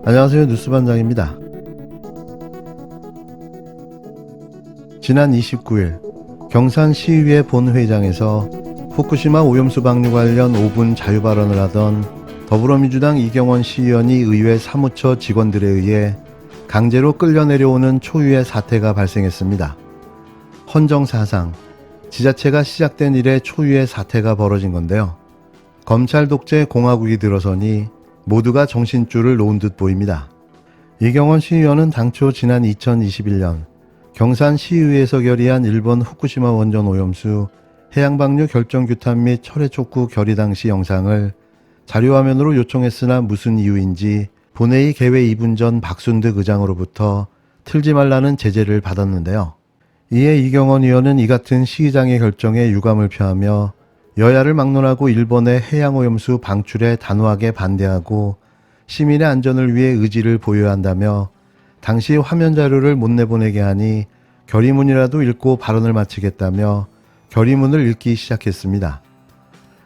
안녕하세요. 뉴스반장입니다. 지난 29일 경산시의회 본회의장에서 후쿠시마 오염수 방류 관련 5분 자유발언을 하던 더불어민주당 이경원 시의원이 의회 사무처 직원들에 의해 강제로 끌려 내려오는 초유의 사태가 발생했습니다. 헌정사상, 지자체가 시작된 이래 초유의 사태가 벌어진 건데요. 검찰 독재 공화국이 들어서니 모두가 정신줄을 놓은 듯 보입니다. 이경원 시의원은 당초 지난 2021년 경산시의회에서 결의한 일본 후쿠시마 원전 오염수 해양방류 결정규탄 및 철회 촉구 결의 당시 영상을 자료화면으로 요청했으나 무슨 이유인지 본회의 개회 2분 전 박순득 의장으로부터 틀지 말라는 제재를 받았는데요. 이에 이경원 의원은 이 같은 시의장의 결정에 유감을 표하며 여야를 막론하고 일본의 해양오염수 방출에 단호하게 반대하고 시민의 안전을 위해 의지를 보여야 한다며 당시 화면 자료를 못 내보내게 하니 결의문이라도 읽고 발언을 마치겠다며 결의문을 읽기 시작했습니다.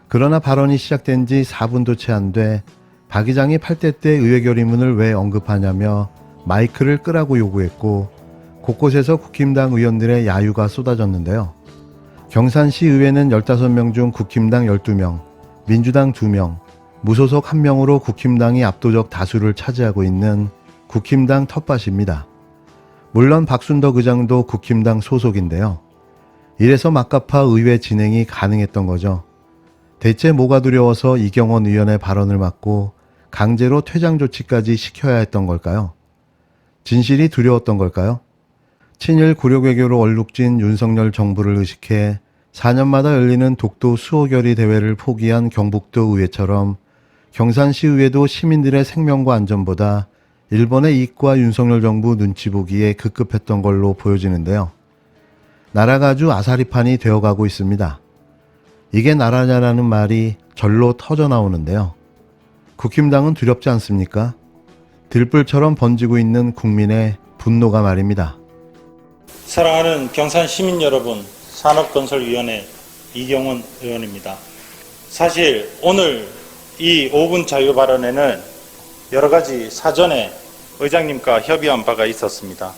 그러나 발언이 시작된 지 4분도 채 안 돼 박 의장이 8대 때 의회 결의문을 왜 언급하냐며 마이크를 끄라고 요구했고 곳곳에서 국힘당 의원들의 야유가 쏟아졌는데요. 경산시 의회는 15명 중 국힘당 12명, 민주당 2명, 무소속 1명으로 국힘당이 압도적 다수를 차지하고 있는 국힘당 텃밭입니다. 물론 박순덕 의장도 국힘당 소속인데요. 이래서 막가파 의회 진행이 가능했던 거죠. 대체 뭐가 두려워서 이경원 의원의 발언을 막고 강제로 퇴장 조치까지 시켜야 했던 걸까요? 진실이 두려웠던 걸까요? 친일 굴욕외교로 얼룩진 윤석열 정부를 의식해 4년마다 열리는 독도 수호결의 대회를 포기한 경북도 의회처럼 경산시의회도 시민들의 생명과 안전보다 일본의 이익과 윤석열 정부 눈치 보기에 급급했던 걸로 보여지는데요. 나라가 아주 아사리판이 되어가고 있습니다. 이게 나라냐라는 말이 절로 터져나오는데요. 국힘당은 두렵지 않습니까? 들불처럼 번지고 있는 국민의 분노가 말입니다. 사랑하는 경산 시민 여러분, 산업건설위원회 이경원 의원입니다. 사실 오늘 이 5분 자유 발언에는 여러 가지 사전에 의장님과 협의한 바가 있었습니다.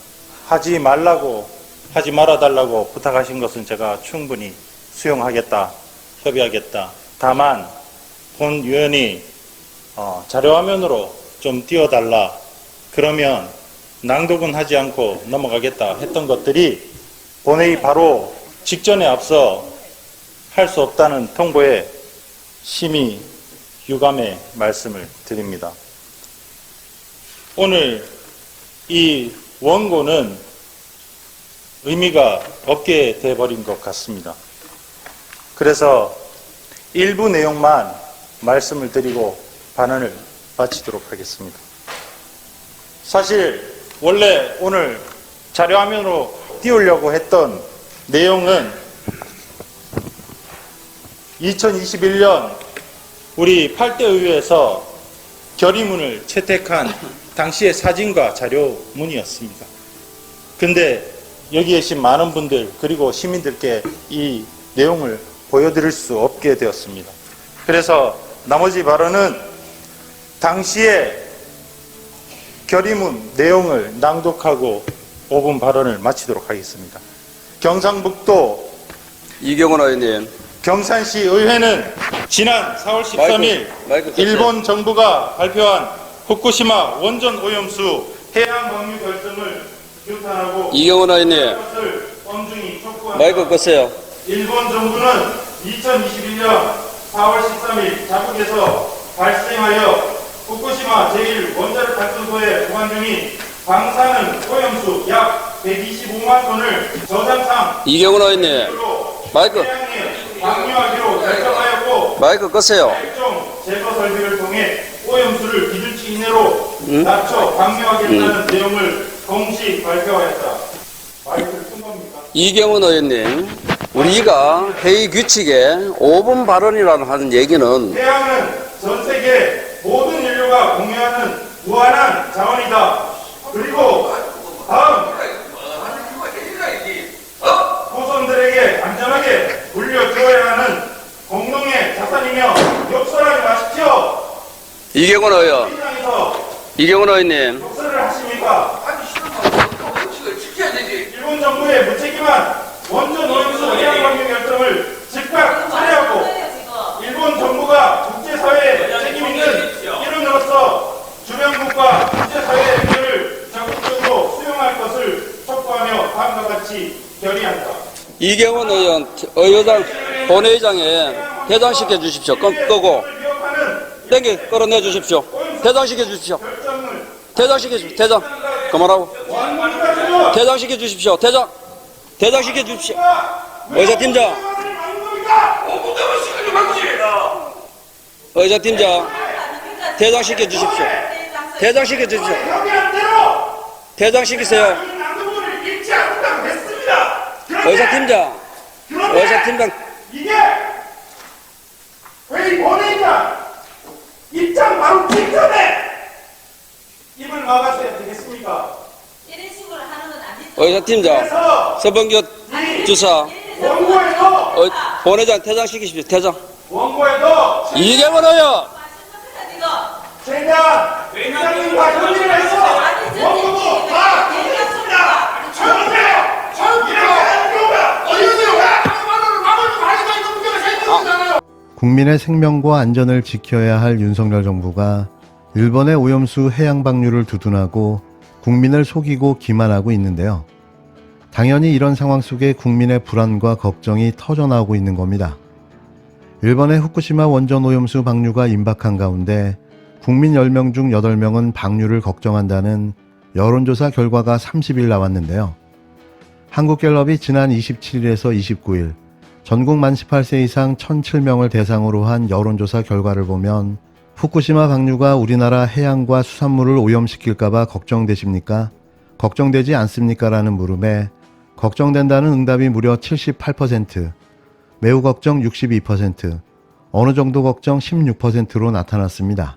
하지 말라고, 하지 말아달라고 부탁하신 것은 제가 충분히 수용하겠다, 협의하겠다. 다만 본 위원이 자료화면으로 좀 띄워달라, 그러면 낭독은 하지 않고 넘어가겠다 했던 것들이 본회의 바로 직전에 앞서 할 수 없다는 통보에 심히 유감의 말씀을 드립니다. 오늘 이 원고는 의미가 없게 돼버린 것 같습니다. 그래서 일부 내용만 말씀을 드리고 발언을 마치도록 하겠습니다. 사실 원래 오늘 자료화면으로 띄우려고 했던 내용은 2021년 우리 8대 의회에서 결의문을 채택한 당시의 사진과 자료문이었습니다. 근데 여기 계신 많은 분들 그리고 시민들께 이 내용을 보여드릴 수 없게 되었습니다. 그래서 나머지 발언은 당시에 결의문 내용을 낭독하고 5분 발언을 마치도록 하겠습니다. 경상북도 이경원 의원님, 경산시 의회는 지난 4월 13일 일본 정부가 발표한 후쿠시마 원전 오염수 해양 방류 결정을 규탄하고 이경원 의원님, 것을 엄중히 촉구한다. 마이크 끄세요. 일본 정부는 2021년 4월 13일 자국에서 발생하여 후쿠시마 제1원자력 발전소에 보관 중인 방사능 오염수 약 125만 톤을 저장상 이경원 의원님, 마이크 방류하기로 결정하였고 마이크 끄세요. 각종 제거 설비를 통해 오염수를 기준치 이내로 낮춰 방류하겠다는 내용을 공식 발표하였다. 마이크를 끈 겁니까? 이경원 의원님, 우리가 회의 규칙에 5분 발언이라는 하는 얘기는 해양은 전 세계 모든 인류가 공유하는 무한한 자원이다. 그리고 다음 후손들에게 안전하게 물려주어야 하는 공동의 자산이며 욕설하지 마십시오. 이경원 의원, 시장에서 이경원 의원님. 독서를 하십니까? 원칙을 지켜야 되지. 일본 정부의 무책임한 원전 오염수 해양 방류 결정을 즉각 철회하고 일본 정부가 국제사회에 책임 있는 일원으로서 주변국과 국제사회의 의견을 적극적으로 수용할 것을 촉구하며 다음과 같이 결의한다. 이경원 의장 본회의장에 퇴장시켜 주십시오. 끄고 땡겨 끌어내 주십시오. 퇴장시켜 주십시오. 퇴장시켜 주십시오. 퇴장. 그만하고. 퇴장시켜 주십시오. 퇴장시켜 주십시오. 의사팀장. 의사팀장. 퇴장시켜 주십시오. 퇴장시켜 주십시오. 퇴장시키세요. 의사팀장. 의사팀장. 이게 회의 본회의장 입장 바로 직전에 입을 막아줘야 되겠습니까? 이런 식으로 하는 건 아니죠. 의사팀장. 그래서 서범규 주사. 원고에도 본회장 퇴장시키십시오. 퇴장. 원고에도 이경원 의원. 제가 회장님과 협의를 해서 원고도 다 결정했습니다. 처음이에요. 이렇게 하는 경우가 어디 있어요? 국민의 생명과 안전을 지켜야 할 윤석열 정부가 일본의 오염수 해양 방류를 두둔하고 국민을 속이고 기만하고 있는데요. 당연히 이런 상황 속에 국민의 불안과 걱정이 터져나오고 있는 겁니다. 일본의 후쿠시마 원전 오염수 방류가 임박한 가운데 국민 10명 중 8명은 방류를 걱정한다는 여론조사 결과가 30일 나왔는데요. 한국갤럽이 지난 27일에서 29일 전국 만 18세 이상 1,007명을 대상으로 한 여론조사 결과를 보면 후쿠시마 방류가 우리나라 해양과 수산물을 오염시킬까봐 걱정되십니까? 걱정되지 않습니까? 라는 물음에 걱정된다는 응답이 무려 78%, 매우 걱정 62%, 어느 정도 걱정 16%로 나타났습니다.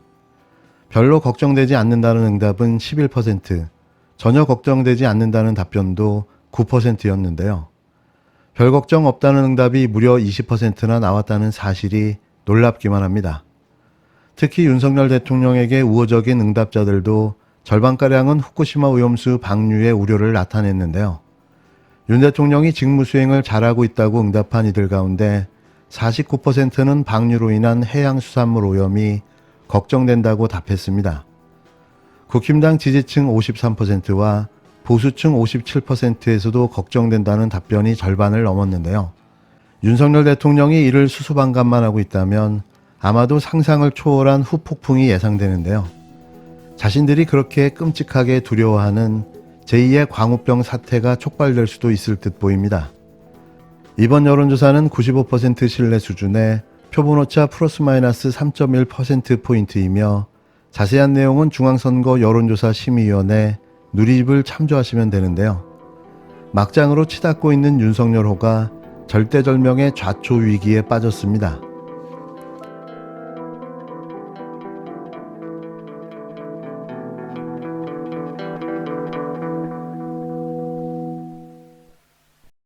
별로 걱정되지 않는다는 응답은 11%, 전혀 걱정되지 않는다는 답변도 9%였는데요. 별 걱정 없다는 응답이 무려 20%나 나왔다는 사실이 놀랍기만 합니다. 특히 윤석열 대통령에게 우호적인 응답자들도 절반가량은 후쿠시마 오염수 방류의 우려를 나타냈는데요. 윤 대통령이 직무 수행을 잘하고 있다고 응답한 이들 가운데 49%는 방류로 인한 해양수산물 오염이 걱정된다고 답했습니다. 국힘당 지지층 53%와 보수층 57%에서도 걱정된다는 답변이 절반을 넘었는데요. 윤석열 대통령이 이를 수수방관만 하고 있다면 아마도 상상을 초월한 후폭풍이 예상되는데요. 자신들이 그렇게 끔찍하게 두려워하는 제2의 광우병 사태가 촉발될 수도 있을 듯 보입니다. 이번 여론조사는 95% 신뢰 수준의 표본오차 플러스 마이너스 3.1%포인트이며 자세한 내용은 중앙선거 여론조사 심의위원회 누리집을 참조하시면 되는데요. 막장으로 치닫고 있는 윤석열호가 절대절명의 좌초 위기에 빠졌습니다.